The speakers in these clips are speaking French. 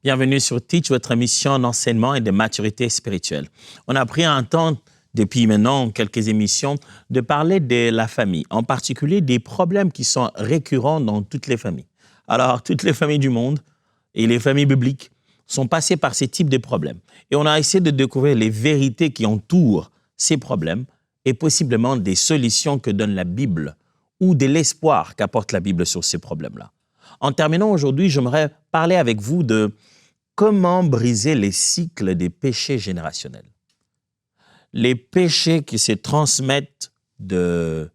Bienvenue sur Teach, votre émission d'enseignement et de maturité spirituelle. On a pris un temps, depuis maintenant quelques émissions, de parler de la famille, en particulier des problèmes qui sont récurrents dans toutes les familles. Alors, toutes les familles du monde et les familles bibliques sont passées par ces types de problèmes. Et on a essayé de découvrir les vérités qui entourent ces problèmes et possiblement des solutions que donne la Bible ou de l'espoir qu'apporte la Bible sur ces problèmes-là. En terminant aujourd'hui, j'aimerais parler avec vous de comment briser les cycles des péchés générationnels. Les péchés qui se transmettent de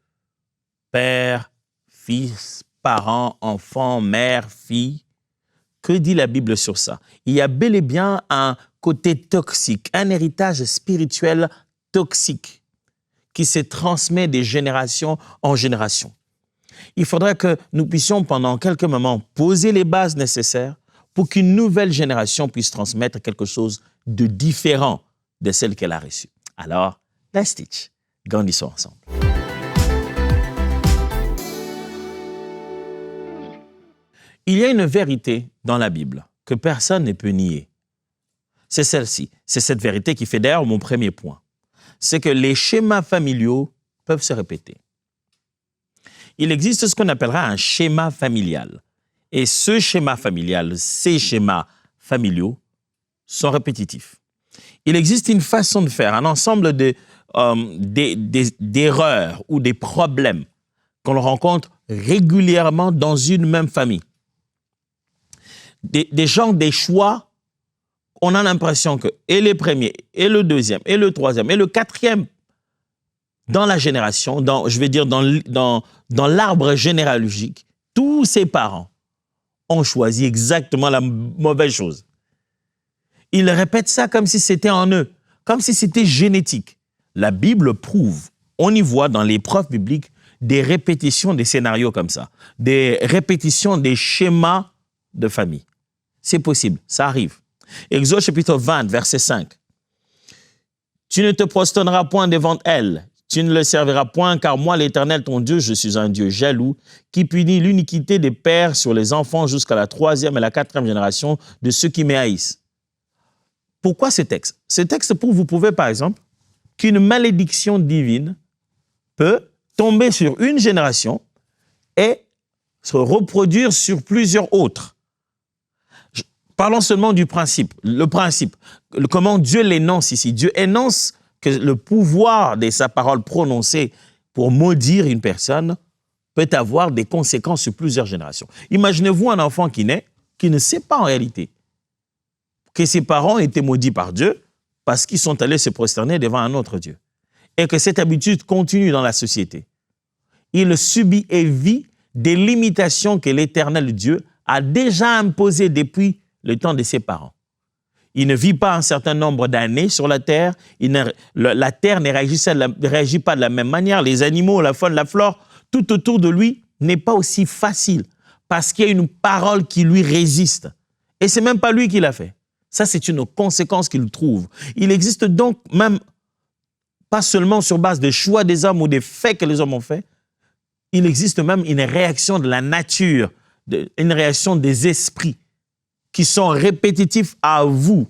père, fils, parents, enfants, mère, fille. Que dit la Bible sur ça? Il y a bel et bien un côté toxique, un héritage spirituel toxique qui se transmet de génération en génération. Il faudrait que nous puissions pendant quelques moments poser les bases nécessaires pour qu'une nouvelle génération puisse transmettre quelque chose de différent de celle qu'elle a reçue. Alors, let's teach. Grandissons ensemble. Il y a une vérité dans la Bible que personne ne peut nier. C'est celle-ci. C'est cette vérité qui fait d'ailleurs mon premier point. C'est que les schémas familiaux peuvent se répéter. Il existe ce qu'on appellera un schéma familial. Et ce schéma familial, ces schémas familiaux sont répétitifs. Il existe une façon de faire, un ensemble d'erreurs ou des problèmes qu'on rencontre régulièrement dans une même famille. Des genres des choix, on a l'impression que et le premier, et le deuxième, et le troisième, et le quatrième, dans la génération, dans l'arbre généalogique, tous ces parents ont choisi exactement la mauvaise chose. Ils répètent ça comme si c'était en eux, comme si c'était génétique. La Bible prouve, on y voit dans les preuves bibliques, des répétitions des scénarios comme ça, des répétitions des schémas de famille. C'est possible, ça arrive. Exode chapitre 20, verset 5. « Tu ne te prosterneras point devant elle, tu ne le serviras point, car moi, l'Éternel, ton Dieu, je suis un Dieu jaloux, qui punit l'iniquité des pères sur les enfants jusqu'à la 3e et la 4e génération de ceux qui me haïssent. » Pourquoi ce texte? Ce texte prouve, vous pouvez, par exemple, qu'une malédiction divine peut tomber sur une génération et se reproduire sur plusieurs autres. Parlons seulement du principe. Le principe, comment Dieu l'énonce ici. Dieu énonce que le pouvoir de sa parole prononcée pour maudire une personne peut avoir des conséquences sur plusieurs générations. Imaginez-vous un enfant qui naît, qui ne sait pas en réalité que ses parents étaient maudits par Dieu parce qu'ils sont allés se prosterner devant un autre Dieu. Et que cette habitude continue dans la société. Il subit et vit des limitations que l'Éternel Dieu a déjà imposées depuis le temps de ses parents. Il ne vit pas un certain nombre d'années sur la terre. La terre ne réagit pas de la même manière. Les animaux, la faune, la flore, tout autour de lui n'est pas aussi facile parce qu'il y a une parole qui lui résiste. Et ce n'est même pas lui qui l'a fait. Ça, c'est une conséquence qu'il trouve. Il existe donc même, pas seulement sur base des choix des hommes ou des faits que les hommes ont faits, il existe même une réaction de la nature, une réaction des esprits qui sont répétitifs à vous,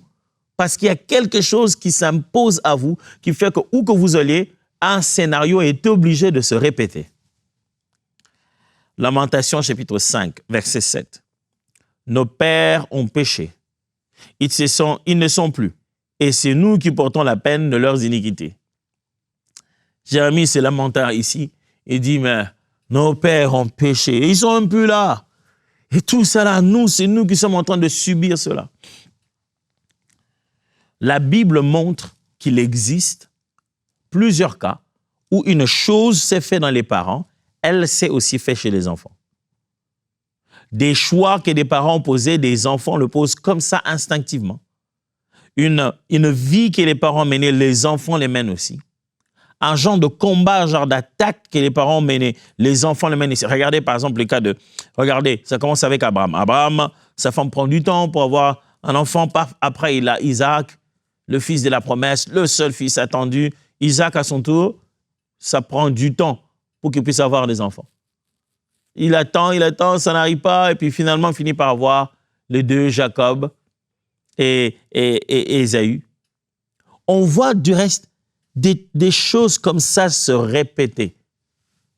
parce qu'il y a quelque chose qui s'impose à vous, qui fait que, où que vous alliez, un scénario est obligé de se répéter. Lamentation chapitre 5, verset 7. Nos pères ont péché, ils ne sont plus, et c'est nous qui portons la peine de leurs iniquités. Jérémie se lamentant ici, il dit, mais nos pères ont péché, et ils sont même plus là. Et tout ça là, c'est nous qui sommes en train de subir cela. La Bible montre qu'il existe plusieurs cas où une chose s'est faite dans les parents, elle s'est aussi faite chez les enfants. Des choix que des parents posaient, des enfants le posent comme ça instinctivement. Une vie que les parents menaient, les enfants les mènent aussi. Un genre de combat, un genre d'attaque que les parents menaient, les enfants les mènent ici. Regardez par exemple le cas de... Regardez, ça commence avec Abraham. Abraham, sa femme prend du temps pour avoir un enfant. Après, il a Isaac, le fils de la promesse, le seul fils attendu. Isaac, à son tour, ça prend du temps pour qu'il puisse avoir des enfants. Il attend, ça n'arrive pas. Et puis finalement, il finit par avoir les deux, Jacob et Ésaü, on voit du reste des choses comme ça se répéter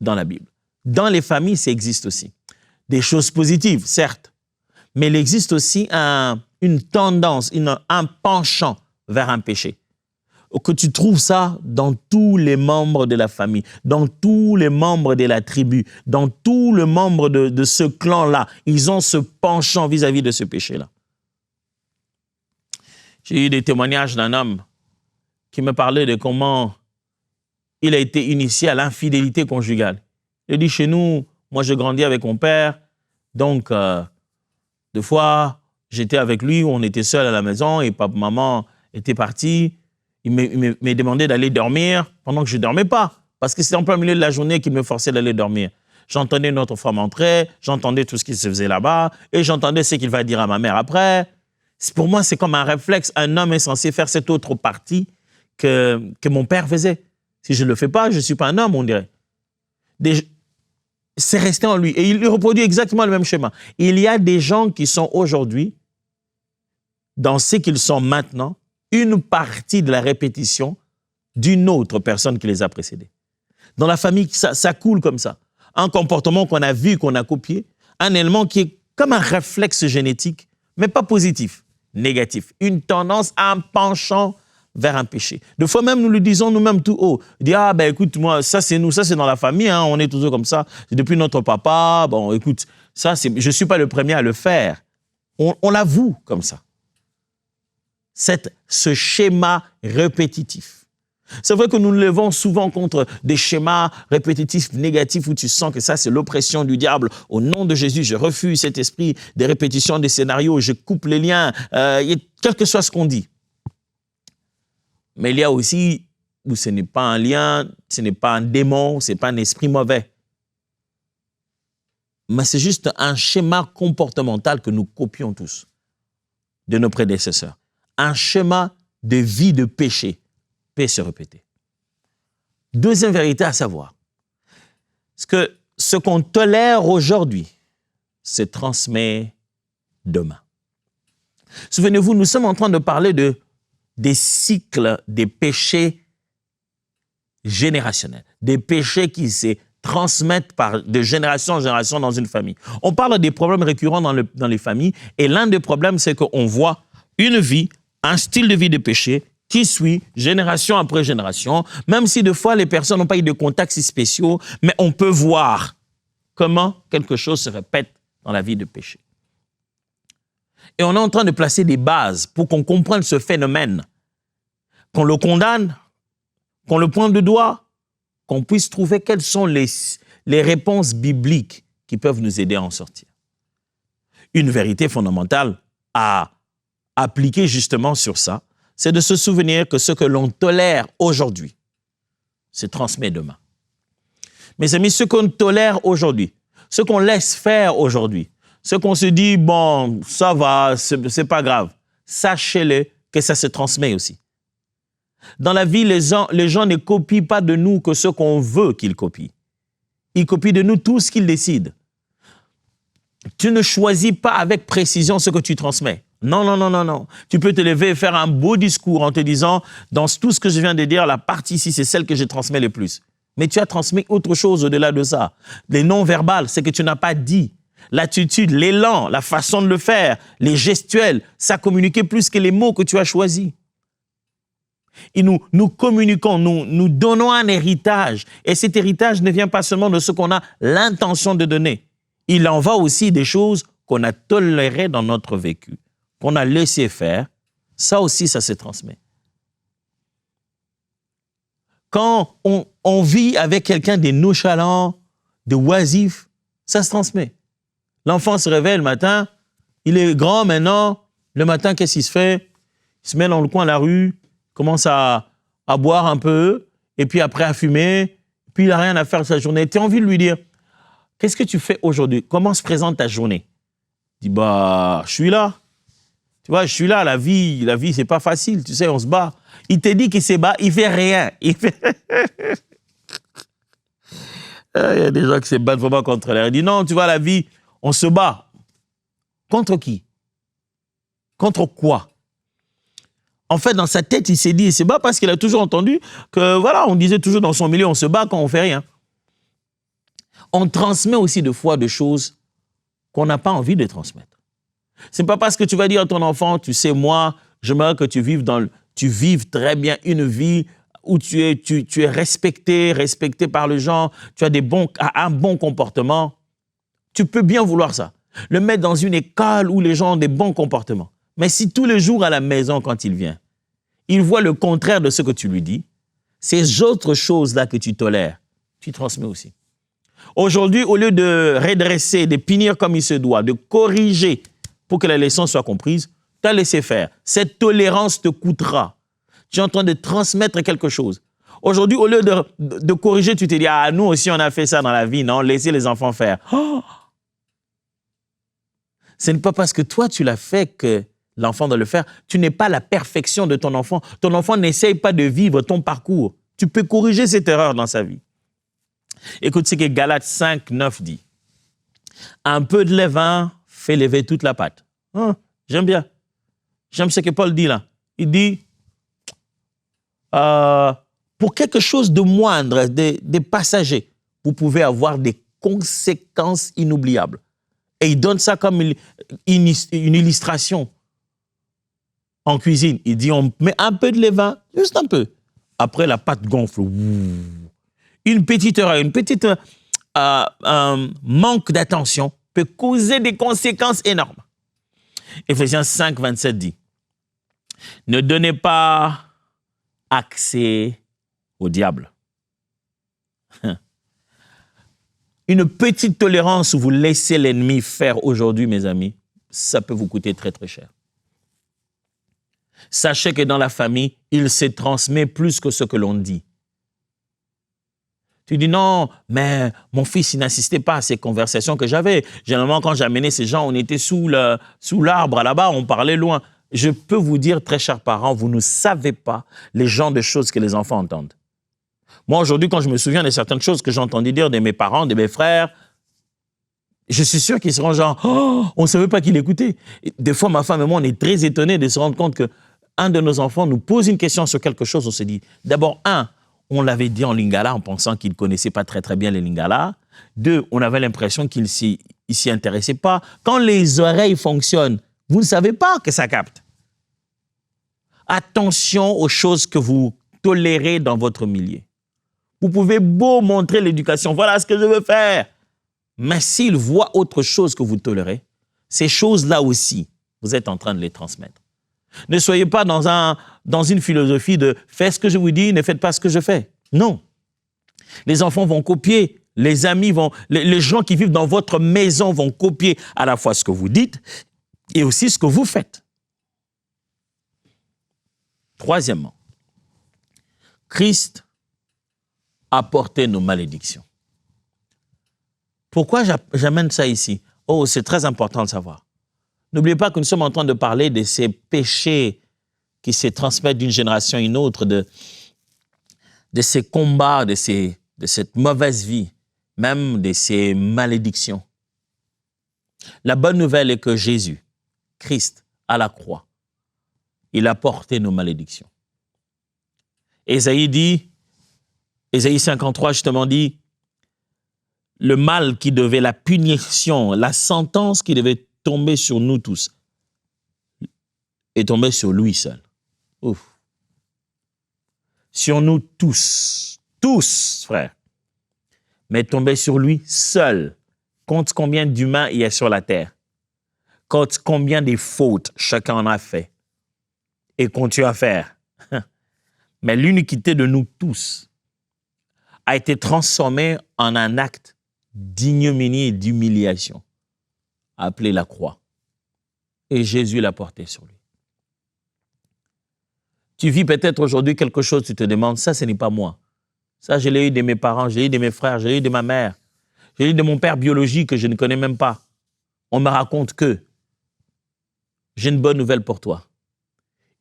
dans la Bible. Dans les familles, ça existe aussi. Des choses positives, certes, mais il existe aussi une tendance, un penchant vers un péché. Que tu trouves ça dans tous les membres de la famille, dans tous les membres de la tribu, dans tous les membres de ce clan-là. Ils ont ce penchant vis-à-vis de ce péché-là. J'ai eu des témoignages d'un homme qui me parlait de comment il a été initié à l'infidélité conjugale. Il dit, chez nous, moi je grandis avec mon père, donc des fois j'étais avec lui, on était seuls à la maison et papa, maman était partis. Il m'a demandé d'aller dormir pendant que je ne dormais pas, parce que c'était en plein milieu de la journée qu'il me forçait d'aller dormir. J'entendais notre femme entrer, j'entendais tout ce qui se faisait là-bas, et j'entendais ce qu'il va dire à ma mère après. Pour moi, c'est comme un réflexe. Un homme est censé faire cette autre partie que mon père faisait. Si je ne le fais pas, je ne suis pas un homme, on dirait. C'est resté en lui. Et il reproduit exactement le même schéma. Il y a des gens qui sont aujourd'hui, dans ce qu'ils sont maintenant, une partie de la répétition d'une autre personne qui les a précédés. Dans la famille, ça coule comme ça. Un comportement qu'on a vu, qu'on a copié, un élément qui est comme un réflexe génétique, mais pas positif, négatif. Une tendance, un penchant vers un péché. Des fois même, nous le disons nous-mêmes tout haut. On dit, ah ben écoute, moi, ça c'est nous, ça c'est dans la famille, hein, on est toujours comme ça. C'est depuis notre papa, bon écoute, ça je ne suis pas le premier à le faire. On l'avoue comme ça. Ce schéma répétitif. C'est vrai que nous nous levons souvent contre des schémas répétitifs négatifs où tu sens que ça, c'est l'oppression du diable. Au nom de Jésus, je refuse cet esprit des répétitions des scénarios, je coupe les liens, quel que soit ce qu'on dit. Mais il y a aussi où ce n'est pas un lien, ce n'est pas un démon, ce n'est pas un esprit mauvais. Mais c'est juste un schéma comportemental que nous copions tous de nos prédécesseurs. Un schéma de vie de péché peut se répéter. Deuxième vérité à savoir, c'est que ce qu'on tolère aujourd'hui se transmet demain. Souvenez-vous, nous sommes en train de parler des cycles des péchés générationnels, des péchés qui se transmettent de génération en génération dans une famille. On parle des problèmes récurrents dans les familles et l'un des problèmes, c'est qu'on voit une vie, un style de vie de péché qui suit génération après génération, même si des fois les personnes n'ont pas eu de contacts si spéciaux, mais on peut voir comment quelque chose se répète dans la vie de péché. Et on est en train de placer des bases pour qu'on comprenne ce phénomène, qu'on le condamne, qu'on le pointe du doigt, qu'on puisse trouver quelles sont les réponses bibliques qui peuvent nous aider à en sortir. Une vérité fondamentale à appliquer justement sur ça, c'est de se souvenir que ce que l'on tolère aujourd'hui se transmet demain. Mes amis, ce qu'on tolère aujourd'hui, ce qu'on laisse faire aujourd'hui, ce qu'on se dit, bon, ça va, c'est pas grave, sachez-le que ça se transmet aussi. Dans la vie, les gens ne copient pas de nous que ce qu'on veut qu'ils copient. Ils copient de nous tout ce qu'ils décident. Tu ne choisis pas avec précision ce que tu transmets. Non, non, non, non, non. Tu peux te lever et faire un beau discours en te disant, dans tout ce que je viens de dire, la partie ici, c'est celle que je transmets le plus. Mais tu as transmis autre chose au-delà de ça. Les non-verbales, c'est que tu n'as pas dit. L'attitude, l'élan, la façon de le faire, les gestuels, ça communiquait plus que les mots que tu as choisis. Et nous communiquons, nous donnons un héritage. Et cet héritage ne vient pas seulement de ce qu'on a l'intention de donner. Il en va aussi des choses qu'on a tolérées dans notre vécu, qu'on a laissé faire. Ça aussi, ça se transmet. Quand on vit avec quelqu'un de nonchalant, de oisif, ça se transmet. L'enfant se réveille le matin, il est grand maintenant, le matin, qu'est-ce qu'il se fait? Il se met dans le coin de la rue, commence à boire un peu, et puis après à fumer, puis il n'a rien à faire de sa journée. Tu as envie de lui dire, qu'est-ce que tu fais aujourd'hui? Comment se présente ta journée? Il dit, bah, je suis là. Tu vois, je suis là, la vie, c'est pas facile, tu sais, on se bat. Il te dit qu'il se bat, il fait rien. Il y a des gens qui se battent vraiment contre l'air. Il dit, non, tu vois, la vie, on se bat. Contre qui? Contre quoi? En fait, dans sa tête, il s'est dit, il se bat parce qu'il a toujours entendu que, voilà, on disait toujours dans son milieu, on se bat quand on fait rien. On transmet aussi des fois des choses qu'on n'a pas envie de transmettre. C'est pas parce que tu vas dire à ton enfant, tu sais, moi, j'aimerais que tu vives très bien une vie où tu es respecté par les gens, tu as un bon comportement. Tu peux bien vouloir ça. Le mettre dans une école où les gens ont des bons comportements. Mais si tous les jours à la maison, quand il vient, il voit le contraire de ce que tu lui dis, ces autres choses-là que tu tolères, tu transmets aussi. Aujourd'hui, au lieu de redresser, de punir comme il se doit, de corriger pour que la leçon soit comprise, tu as laissé faire. Cette tolérance te coûtera. Tu es en train de transmettre quelque chose. Aujourd'hui, au lieu de corriger, tu te dis, ah, nous aussi, on a fait ça dans la vie, non? Laissez les enfants faire. Oh! Ce n'est pas parce que toi, tu l'as fait que l'enfant doit le faire. Tu n'es pas la perfection de ton enfant. Ton enfant n'essaye pas de vivre ton parcours. Tu peux corriger cette erreur dans sa vie. Écoute ce que Galates 5, 9 dit. Un peu de levain fait lever toute la pâte. Oh, j'aime bien. J'aime ce que Paul dit là. Il dit, pour quelque chose de moindre, des passagers, vous pouvez avoir des conséquences inoubliables. Et il donne ça comme une illustration en cuisine. Il dit, on met un peu de levain, juste un peu. Après, la pâte gonfle. Une petite erreur, manque d'attention peut causer des conséquences énormes. Éphésiens 5, 27 dit, ne donnez pas accès au diable. Une petite tolérance où vous laissez l'ennemi faire aujourd'hui, mes amis, ça peut vous coûter très, très cher. Sachez que dans la famille, il se transmet plus que ce que l'on dit. Tu dis non, mais mon fils, il n'assistait pas à ces conversations que j'avais. Généralement, quand j'amenais ces gens, on était sous l'arbre là-bas, on parlait loin. Je peux vous dire, très chers parents, vous ne savez pas les genres de choses que les enfants entendent. Moi, aujourd'hui, quand je me souviens de certaines choses que j'entendais dire de mes parents, de mes frères, je suis sûr qu'ils seront genre, oh, on ne savait pas qu'il écoutait. Des fois, ma femme et moi, on est très étonnés de se rendre compte qu'un de nos enfants nous pose une question sur quelque chose. On se dit, d'abord, on l'avait dit en lingala en pensant qu'il ne connaissait pas très, très bien les lingala. 2, on avait l'impression qu'il ne s'y intéressait pas. Quand les oreilles fonctionnent, vous ne savez pas que ça capte. Attention aux choses que vous tolérez dans votre milieu. Vous pouvez beau montrer l'éducation, voilà ce que je veux faire. Mais s'il voit autre chose que vous tolérez, ces choses-là aussi, vous êtes en train de les transmettre. Ne soyez pas dans une philosophie de « faites ce que je vous dis, ne faites pas ce que je fais ». Non. Les enfants vont copier, les amis les gens qui vivent dans votre maison vont copier à la fois ce que vous dites et aussi ce que vous faites. Troisièmement, Christ a porté nos malédictions. Pourquoi j'amène ça ici? Oh, c'est très important de savoir. N'oubliez pas que nous sommes en train de parler de ces péchés qui se transmettent d'une génération à une autre, de ces combats, de cette mauvaise vie, même de ces malédictions. La bonne nouvelle est que Jésus, Christ, à la croix, il a porté nos malédictions. Ésaïe 53 justement dit, le mal qui devait, la punition, la sentence qui devait tomber sur nous tous, est tombée sur lui seul. Ouf. Sur nous tous, frères, mais tombée sur lui seul. Compte combien d'humains il y a sur la terre. Compte combien de fautes chacun en a fait et continue à faire. Mais l'uniquité de nous tous a été transformée en un acte d'ignominie et d'humiliation, appelé la croix. Et Jésus l'a porté sur lui. Tu vis peut-être aujourd'hui quelque chose, tu te demandes, ça, ce n'est pas moi. Ça, je l'ai eu de mes parents, je l'ai eu de mes frères, je l'ai eu de ma mère, je l'ai eu de mon père biologique que je ne connais même pas. On me raconte que j'ai une bonne nouvelle pour toi.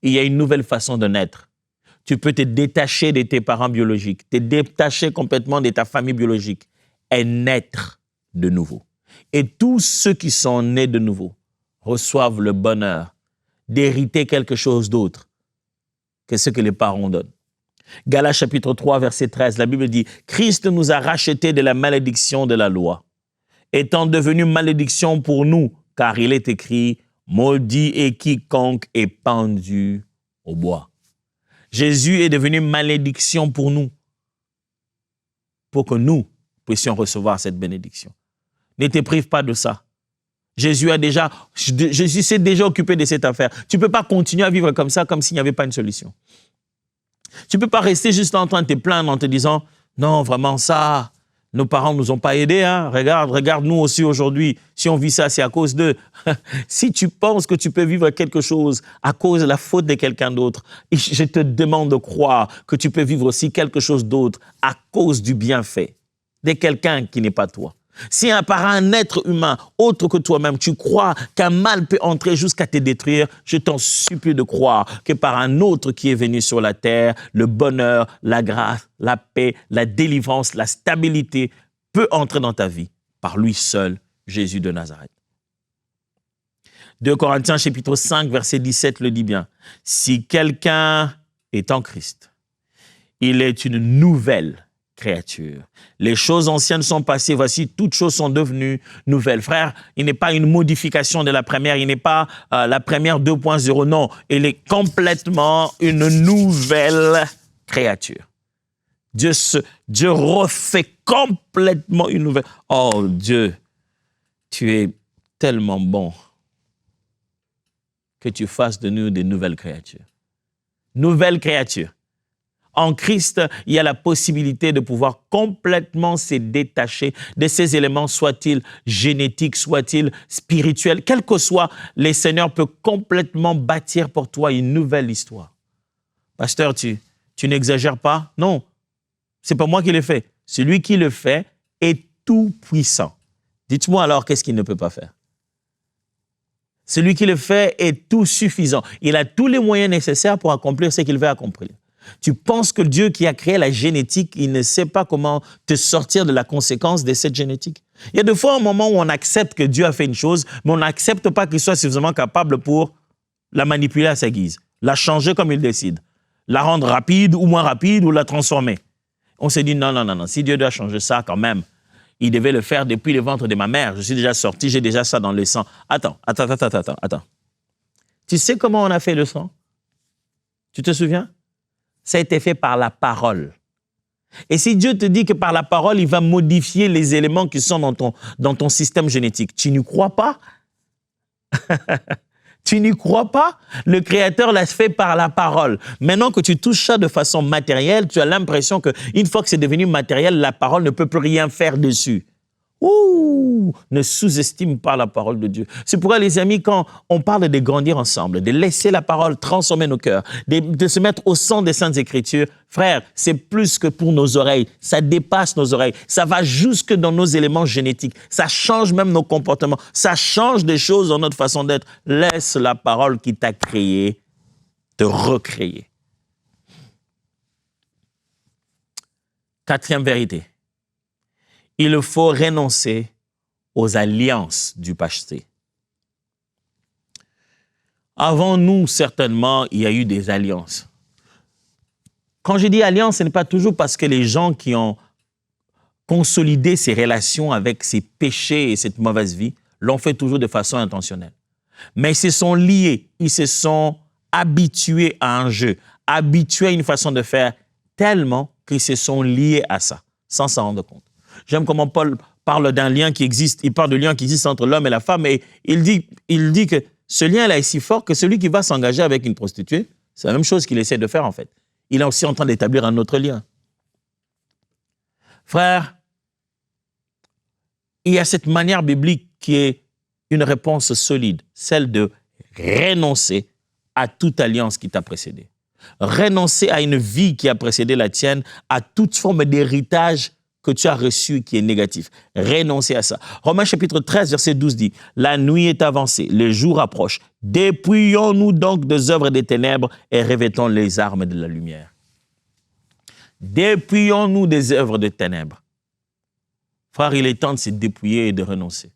Il y a une nouvelle façon de naître. Tu peux te détacher de tes parents biologiques, te détacher complètement de ta famille biologique et naître de nouveau. Et tous ceux qui sont nés de nouveau reçoivent le bonheur d'hériter quelque chose d'autre, que ce que les parents donnent. Galates chapitre 3, verset 13, la Bible dit « Christ nous a rachetés de la malédiction de la loi, étant devenu malédiction pour nous, car il est écrit « Maudit est quiconque est pendu au bois ». Jésus est devenu malédiction pour nous, pour que nous puissions recevoir cette bénédiction. Ne te prive pas de ça. Jésus s'est déjà occupé de cette affaire. Tu ne peux pas continuer à vivre comme ça, comme s'il n'y avait pas une solution. Tu ne peux pas rester juste en train de te plaindre en te disant « Non, vraiment ça, nos parents ne nous ont pas aidés. Hein. Regarde nous aussi aujourd'hui. Si on vit ça, c'est à cause d'eux. » Si tu penses que tu peux vivre quelque chose à cause de la faute de quelqu'un d'autre, je te demande de croire que tu peux vivre aussi quelque chose d'autre à cause du bienfait de quelqu'un qui n'est pas toi. Si par un être humain autre que toi-même, tu crois qu'un mal peut entrer jusqu'à te détruire, je t'en supplie de croire que par un autre qui est venu sur la terre, le bonheur, la grâce, la paix, la délivrance, la stabilité peut entrer dans ta vie par lui seul, Jésus de Nazareth. 2 Corinthiens chapitre 5, verset 17 le dit bien. Si quelqu'un est en Christ, il est une nouvelle créature. Les choses anciennes sont passées, voici, toutes choses sont devenues nouvelles. Frère, il n'est pas une modification de la première, il n'est pas la première 2.0, non, il est complètement une nouvelle créature. Dieu refait complètement une nouvelle. Oh Dieu, tu es tellement bon que tu fasses de nous des nouvelles créatures. Nouvelles créatures. En Christ, il y a la possibilité de pouvoir complètement se détacher de ces éléments, soient-ils génétiques, soient-ils spirituels. Quel que soit, le Seigneur peut complètement bâtir pour toi une nouvelle histoire. Pasteur, tu n'exagères pas? Non, ce n'est pas moi qui le fais. Celui qui le fait est tout puissant. Dites-moi alors, qu'est-ce qu'il ne peut pas faire? Celui qui le fait est tout suffisant. Il a tous les moyens nécessaires pour accomplir ce qu'il veut accomplir. Tu penses que Dieu qui a créé la génétique, il ne sait pas comment te sortir de la conséquence de cette génétique. Il y a des fois un moment où on accepte que Dieu a fait une chose, mais on n'accepte pas qu'il soit suffisamment capable pour la manipuler à sa guise, la changer comme il décide, la rendre rapide ou moins rapide ou la transformer. On s'est dit non, si Dieu doit changer ça quand même, il devait le faire depuis le ventre de ma mère. Je suis déjà sorti, j'ai déjà ça dans le sang. Attends. Tu sais comment on a fait le sang? Tu te souviens? Ça a été fait par la parole. Et si Dieu te dit que par la parole, il va modifier les éléments qui sont dans ton système génétique, tu n'y crois pas? Tu n'y crois pas? Le Créateur l'a fait par la parole. Maintenant que tu touches ça de façon matérielle, tu as l'impression qu'une fois que c'est devenu matériel, la parole ne peut plus rien faire dessus. Ouh, ne sous-estime pas la parole de Dieu. C'est pourquoi, les amis, quand on parle de grandir ensemble, de laisser la parole transformer nos cœurs, de se mettre au centre des Saintes Écritures, frère, c'est plus que pour nos oreilles. Ça dépasse nos oreilles. Ça va jusque dans nos éléments génétiques. Ça change même nos comportements. Ça change des choses dans notre façon d'être. Laisse la parole qui t'a créé te recréer. Quatrième vérité. Il faut renoncer aux alliances du passé. Avant nous, certainement, il y a eu des alliances. Quand je dis alliance, ce n'est pas toujours parce que les gens qui ont consolidé ces relations avec ces péchés et cette mauvaise vie l'ont fait toujours de façon intentionnelle. Mais ils se sont liés, ils se sont habitués à un jeu, habitués à une façon de faire tellement qu'ils se sont liés à ça, sans s'en rendre compte. J'aime comment Paul parle d'un lien qui existe, il parle de lien qui existe entre l'homme et la femme, et il dit que ce lien-là est si fort que celui qui va s'engager avec une prostituée, c'est la même chose qu'il essaie de faire en fait. Il est aussi en train d'établir un autre lien. Frère, il y a cette manière biblique qui est une réponse solide, celle de renoncer à toute alliance qui t'a précédé. Renoncer à une vie qui a précédé la tienne, à toute forme d'héritage que tu as reçu qui est négatif. Renoncer à ça. Romains chapitre 13, verset 12 dit, « La nuit est avancée, le jour approche. Dépouillons-nous donc des œuvres des ténèbres et revêtons les armes de la lumière. » Dépouillons-nous des œuvres des ténèbres. Frère, il est temps de se dépouiller et de renoncer.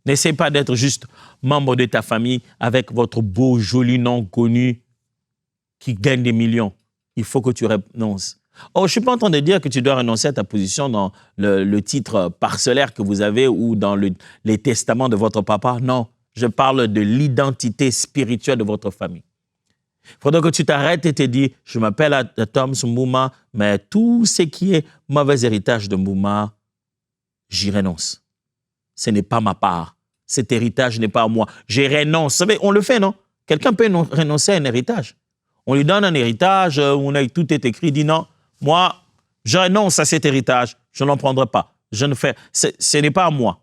N'essaie pas d'être juste membre de ta famille avec votre beau, joli nom connu qui gagnent des millions. Il faut que tu renonces. Oh, je ne suis pas en train de dire que tu dois renoncer à ta position dans le titre parcellaire que vous avez ou dans les testaments de votre papa. Non, je parle de l'identité spirituelle de votre famille. Il faudrait que tu t'arrêtes et te dis, je m'appelle Tom Mbouma, mais tout ce qui est mauvais héritage de Mbouma, j'y renonce. Ce n'est pas ma part. Cet héritage n'est pas à moi. Je renonce. Vous savez, on le fait, non? Quelqu'un peut renoncer à un héritage. On lui donne un héritage où tout est écrit, il dit non, moi, je renonce à cet héritage, je n'en prendrai pas. Ce n'est pas à moi.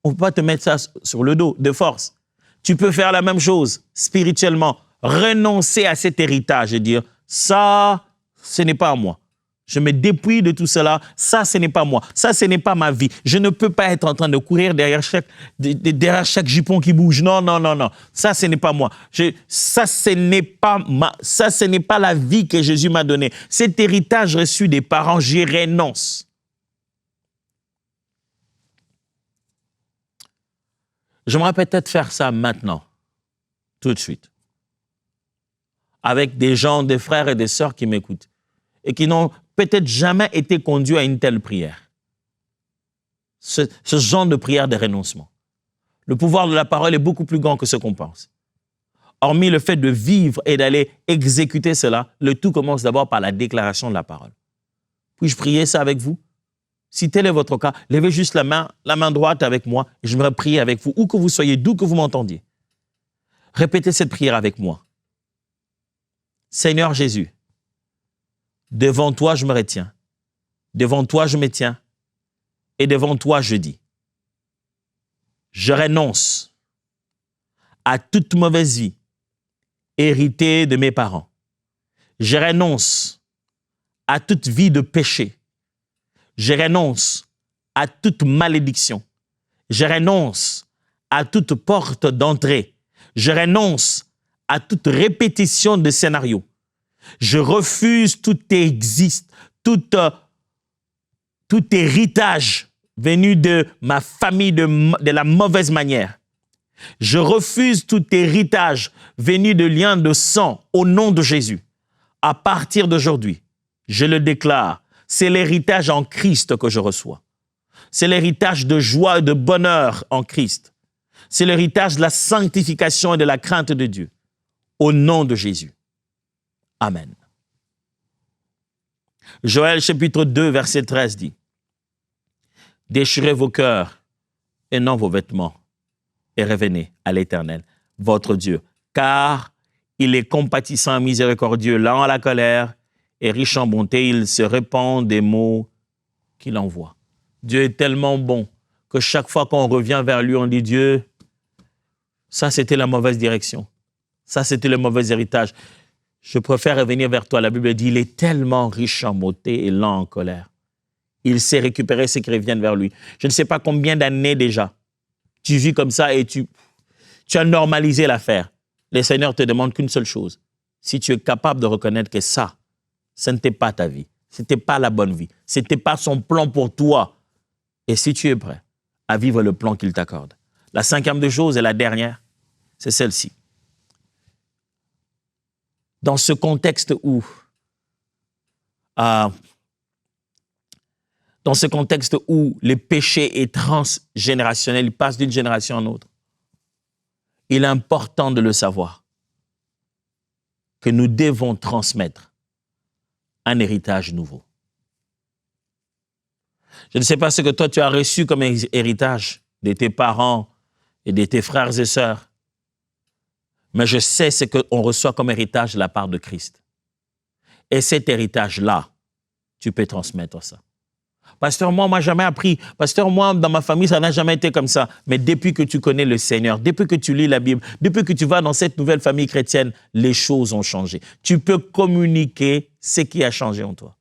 On ne peut pas te mettre ça sur le dos de force. Tu peux faire la même chose spirituellement, renoncer à cet héritage et dire ça, ce n'est pas à moi. Je me dépouille de tout cela. Ça, ce n'est pas moi. Ça, ce n'est pas ma vie. Je ne peux pas être en train de courir derrière chaque jupon qui bouge. Non, non, non, non. Ça, ce n'est pas moi. Ça, ce n'est pas la vie que Jésus m'a donnée. Cet héritage reçu des parents, j'y renonce. J'aimerais peut-être faire ça maintenant, tout de suite, avec des gens, des frères et des sœurs qui m'écoutent et qui n'ont peut-être jamais été conduits à une telle prière. Ce genre de prière de renoncement. Le pouvoir de la parole est beaucoup plus grand que ce qu'on pense. Hormis le fait de vivre et d'aller exécuter cela, le tout commence d'abord par la déclaration de la parole. Puis-je prier ça avec vous? Si tel est votre cas, levez juste la main droite avec moi et je vais prier avec vous, où que vous soyez, d'où que vous m'entendiez. Répétez cette prière avec moi. Seigneur Jésus, devant toi, je me retiens. Devant toi, je me tiens. Et devant toi, je dis, je renonce à toute mauvaise vie héritée de mes parents. Je renonce à toute vie de péché. Je renonce à toute malédiction. Je renonce à toute porte d'entrée. Je renonce à toute répétition de scénario. Je refuse tout héritage venu de ma famille de la mauvaise manière. Je refuse tout héritage venu de liens de sang au nom de Jésus. À partir d'aujourd'hui, je le déclare, c'est l'héritage en Christ que je reçois. C'est l'héritage de joie et de bonheur en Christ. C'est l'héritage de la sanctification et de la crainte de Dieu. Au nom de Jésus. Amen. Joël chapitre 2, verset 13 dit, « Déchirez vos cœurs et non vos vêtements, et revenez à l'Éternel, votre Dieu, car il est compatissant et miséricordieux, lent à la colère et riche en bonté, il se répand des mots qu'il envoie. » Dieu est tellement bon que chaque fois qu'on revient vers lui, on dit, « Dieu, ça c'était la mauvaise direction, ça c'était le mauvais héritage. Je préfère revenir vers toi. » La Bible dit, il est tellement riche en beauté et lent en colère. Il sait récupérer ceux qui reviennent vers lui. Je ne sais pas combien d'années déjà tu vis comme ça et tu as normalisé l'affaire. Le Seigneur te demande qu'une seule chose. Si tu es capable de reconnaître que ça, ce n'était pas ta vie. Ce n'était pas la bonne vie. Ce n'était pas son plan pour toi. Et si tu es prêt à vivre le plan qu'il t'accorde. La cinquième des choses et la dernière, c'est celle-ci. Dans ce contexte où les péchés est transgénérationnel, ils passent d'une génération à une autre, il est important de le savoir que nous devons transmettre un héritage nouveau. Je ne sais pas ce que toi tu as reçu comme héritage de tes parents et de tes frères et sœurs, mais je sais ce qu'on reçoit comme héritage de la part de Christ. Et cet héritage-là, tu peux transmettre ça. Pasteur, moi, jamais appris. Pasteur, moi, dans ma famille, ça n'a jamais été comme ça. Mais depuis que tu connais le Seigneur, depuis que tu lis la Bible, depuis que tu vas dans cette nouvelle famille chrétienne, les choses ont changé. Tu peux communiquer ce qui a changé en toi.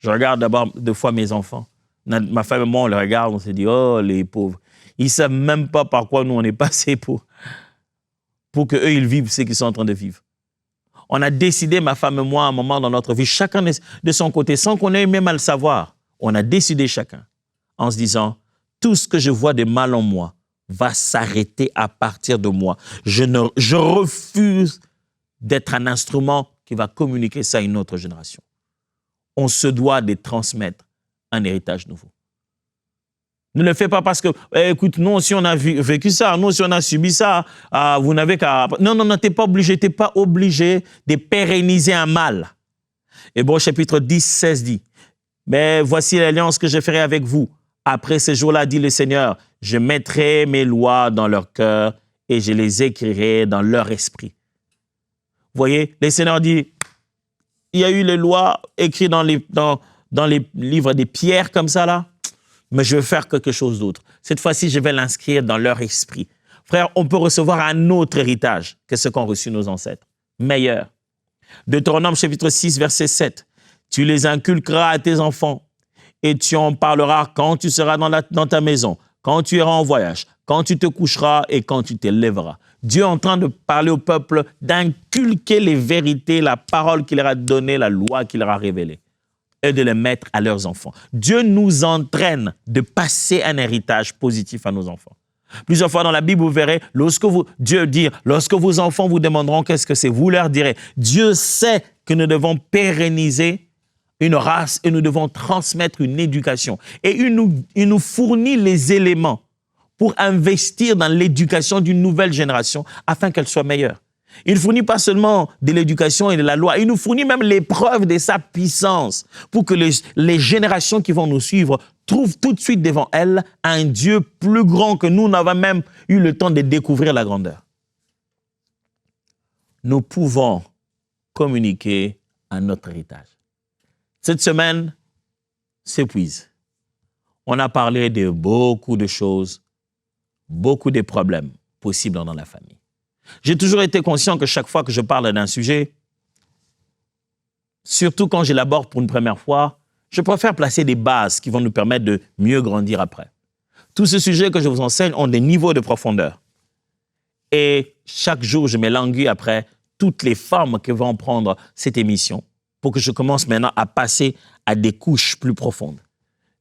Je regarde d'abord deux fois mes enfants. Ma femme et moi, on les regarde, on se dit, oh, les pauvres. Ils ne savent même pas par quoi nous, on est passés pour qu'eux, ils vivent ce qu'ils sont en train de vivre. On a décidé, ma femme et moi, à un moment dans notre vie, chacun de son côté, sans qu'on ait même à le savoir, on a décidé chacun, en se disant, tout ce que je vois de mal en moi va s'arrêter à partir de moi. Je refuse d'être un instrument qui va communiquer ça à une autre génération. On se doit de transmettre un héritage nouveau. Ne le fais pas parce que, écoute, nous aussi on a vécu ça, nous aussi on a subi ça, vous n'avez qu'à... Non, tu n'es pas obligé de pérenniser un mal. Hébreux chapitre 10, 16 dit, « Mais voici l'alliance que je ferai avec vous. Après ces jours-là, dit le Seigneur, je mettrai mes lois dans leur cœur et je les écrirai dans leur esprit. » Vous voyez, le Seigneur dit, il y a eu les lois écrites dans les livres des pierres comme ça là, mais je vais faire quelque chose d'autre. Cette fois-ci, je vais l'inscrire dans leur esprit. Frère, on peut recevoir un autre héritage que ce qu'ont reçu nos ancêtres, meilleur. Deutéronome chapitre 6, verset 7. « Tu les inculqueras à tes enfants et tu en parleras quand tu seras dans ta maison, quand tu iras en voyage, quand tu te coucheras et quand tu te lèveras. » Dieu est en train de parler au peuple, d'inculquer les vérités, la parole qu'il leur a donnée, la loi qu'il leur a révélée, et de les mettre à leurs enfants. Dieu nous entraîne de passer un héritage positif à nos enfants. Plusieurs fois dans la Bible, vous verrez, Dieu dit, lorsque vos enfants vous demanderont qu'est-ce que c'est, vous leur direz, Dieu sait que nous devons pérenniser une race et nous devons transmettre une éducation. Et il nous fournit les éléments pour investir dans l'éducation d'une nouvelle génération afin qu'elle soit meilleure. Il ne fournit pas seulement de l'éducation et de la loi, il nous fournit même l'épreuve de sa puissance pour que les générations qui vont nous suivre trouvent tout de suite devant elles un Dieu plus grand que nous n'avons même eu le temps de découvrir la grandeur. Nous pouvons communiquer à notre héritage. Cette semaine s'épuise. On a parlé de beaucoup de choses, beaucoup de problèmes possibles dans la famille. J'ai toujours été conscient que chaque fois que je parle d'un sujet, surtout quand je l'aborde pour une première fois, je préfère placer des bases qui vont nous permettre de mieux grandir après. Tous ces sujets que je vous enseigne ont des niveaux de profondeur. Et chaque jour, je m'élanguis après toutes les formes que vont prendre cette émission pour que je commence maintenant à passer à des couches plus profondes.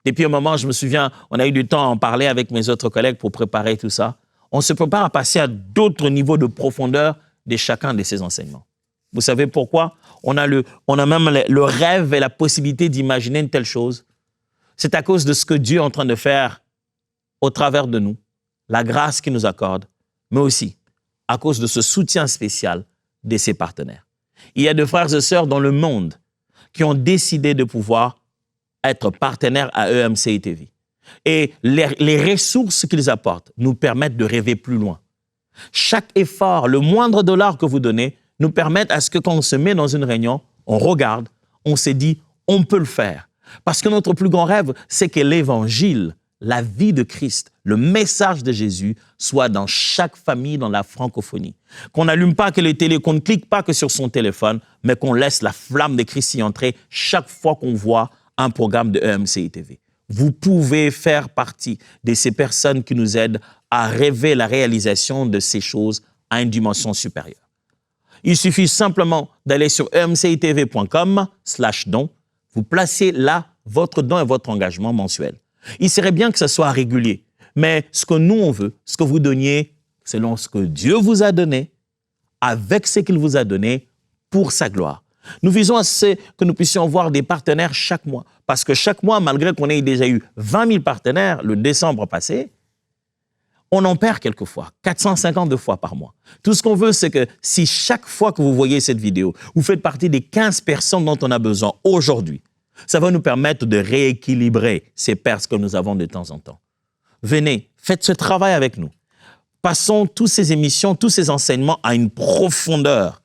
Depuis un moment, je me souviens, on a eu du temps à en parler avec mes autres collègues pour préparer tout ça. On se prépare à passer à d'autres niveaux de profondeur de chacun de ces enseignements. Vous savez pourquoi? On a même le rêve et la possibilité d'imaginer une telle chose. C'est à cause de ce que Dieu est en train de faire au travers de nous, la grâce qu'il nous accorde, mais aussi à cause de ce soutien spécial de ses partenaires. Il y a des frères et sœurs dans le monde qui ont décidé de pouvoir être partenaires à EMCI TV. Et les ressources qu'ils apportent nous permettent de rêver plus loin. Chaque effort, le moindre dollar que vous donnez, nous permettent à ce que quand on se met dans une réunion, on regarde, on se dit, on peut le faire. Parce que notre plus grand rêve, c'est que l'évangile, la vie de Christ, le message de Jésus soit dans chaque famille dans la francophonie. Qu'on n'allume pas que les télé, qu'on ne clique pas que sur son téléphone, mais qu'on laisse la flamme de Christ y entrer chaque fois qu'on voit un programme de EMCI TV. Vous pouvez faire partie de ces personnes qui nous aident à rêver la réalisation de ces choses à une dimension supérieure. Il suffit simplement d'aller sur emcitv.com/don. Vous placez là votre don et votre engagement mensuel. Il serait bien que ce soit régulier, mais ce que nous on veut, ce que vous donniez selon ce que Dieu vous a donné, avec ce qu'il vous a donné pour sa gloire. Nous visons à ce que nous puissions voir des partenaires chaque mois. Parce que chaque mois, malgré qu'on ait déjà eu 20 000 partenaires le décembre passé, on en perd quelquefois, 452 fois par mois. Tout ce qu'on veut, c'est que si chaque fois que vous voyez cette vidéo, vous faites partie des 15 personnes dont on a besoin aujourd'hui, ça va nous permettre de rééquilibrer ces pertes que nous avons de temps en temps. Venez, faites ce travail avec nous. Passons toutes ces émissions, tous ces enseignements à une profondeur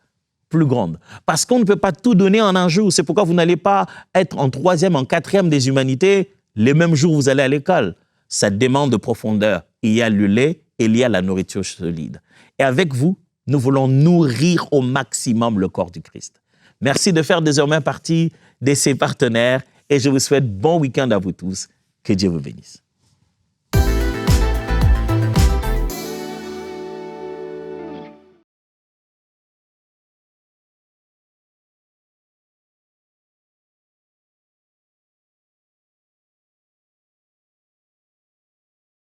plus grande. Parce qu'on ne peut pas tout donner en un jour. C'est pourquoi vous n'allez pas être en 3e, en 4e des humanités les mêmes jours où vous allez à l'école. Ça demande de profondeur. Il y a le lait et il y a la nourriture solide. Et avec vous, nous voulons nourrir au maximum le corps du Christ. Merci de faire désormais partie de ces partenaires et je vous souhaite bon week-end à vous tous. Que Dieu vous bénisse.